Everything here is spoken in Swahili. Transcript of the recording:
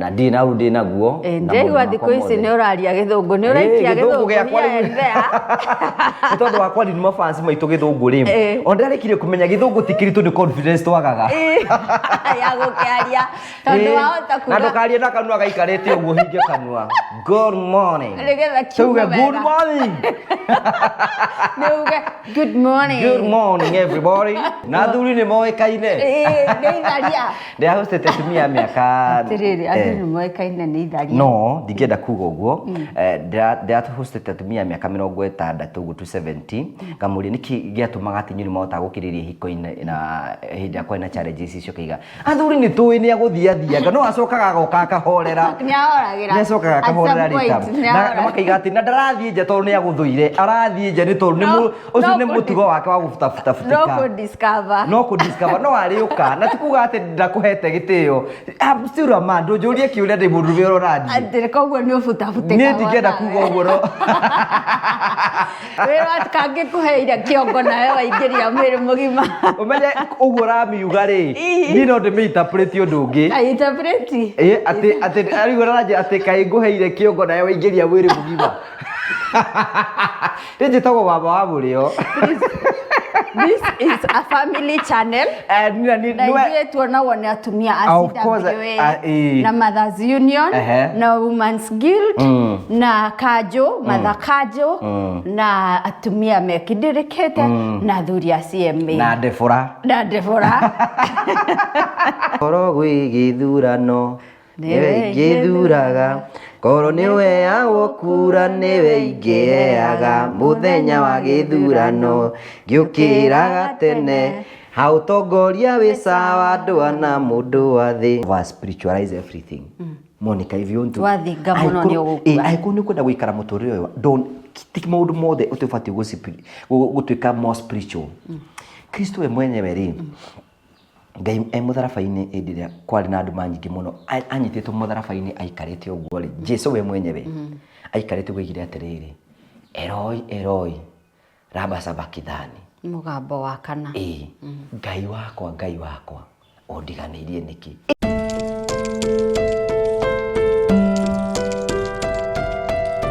na ndina u ndina guo ndegwa thikũ ici nĩ ũraria gĩthũngũ nĩ ũraikia gĩthũngũ nĩ tondũ wakwa ni mafans maitũ gĩthũngũ rĩ o ndarĩkirie kũmenya gĩthũngũ ti kĩritũ nĩ confidence twagaga ya gũkĩaria tondũ wahota kuga na ndũkarie na kanua gaikarĩte ũguo hinge kanua good morning nĩgetha kiuga good morning nĩuge good morning good morning everybody na thuri nĩ moĩkaine nĩ itharia ndĩahostete atumia mĩaka atĩrĩrĩ andũ nĩ moĩkaine nĩ itharia no ndingĩenda kuga ũguo ndĩahostete atumia mĩaka 60 ũguo 270 ngamũria nĩkĩ gĩatũmaga atĩ inyuĩ nĩmahota gũkĩrĩria hiko-inĩ na hĩndĩ ya kwĩna challenges icio kĩiga athuri nĩ tũĩ nĩ agũthiathianga no acokaga agoka akahorera nĩahoragĩra acokaga akahorera rita na makaiga atĩ na ndarathiĩ nja tondũ nĩ agũthũire arathiĩ nja nĩ tondũ ũcio nĩ mũtugo wake wa gũbutabuta no kũdiscover no arĩũka na tikuga atĩ ndakũhete gĩtĩo still man ndũnjũrie kĩũria ndĩ mũndũ rũrĩa ũrathiĩ atĩ koguo nĩ ũbutabutĩka niĩ ndingĩenda kuga ũguo no wĩra kangĩkũheire kĩongo nawe waingĩria mwĩrĩ mũgima ũmenye ũguo ũramiuga rĩ niĩ no ndĩmĩinterpreti ũndũ ũngĩ interpreti atĩ arĩguo aranjĩra atĩ kaĩ ngũheire kĩongo nawe waingĩria mwĩrĩ mũgima njĩtagwo baba wa mũrĩo. This is a family channel. Na ithuĩ tuonagwo nĩ atumia a CWA na Mothers Union na Women's Guild na Kanjũ, Mother Kanjũ na atumia mekindĩrĩkĩte na athuri a CMA na Debora. Koro gwĩ gĩthurano nĩwe ingĩthuraga koro nĩwe agũkura nĩwe ingĩheaga mũthenya wa gĩthurano ngĩũkĩraga tene hau tongoria wĩ sawa ndwana mũndũ wa thĩ spiritualize everything. Monica, if you want to wathinga mũno nĩ ũgũkua aiko nĩ kwenda gũikara mũtũrĩre ũyũ don't tik maũndũ mothe ũtibatiĩ gũtuĩka more spiritual. Kristo we mwenyewe rĩ Ngai mũtharaba-inĩ hĩndĩ ĩrĩa kwarĩ na andũ manyingĩ mũno anyitĩtwo mũtharaba-inĩ aikarĩte ũguo rĩ Jesũ we mwenyewe aikarĩte ũgĩgire atĩrĩrĩ Eloi Eloi lama sabakithani mũgambo wa kana Ngai wakwa ũndiganĩirie nĩkĩ.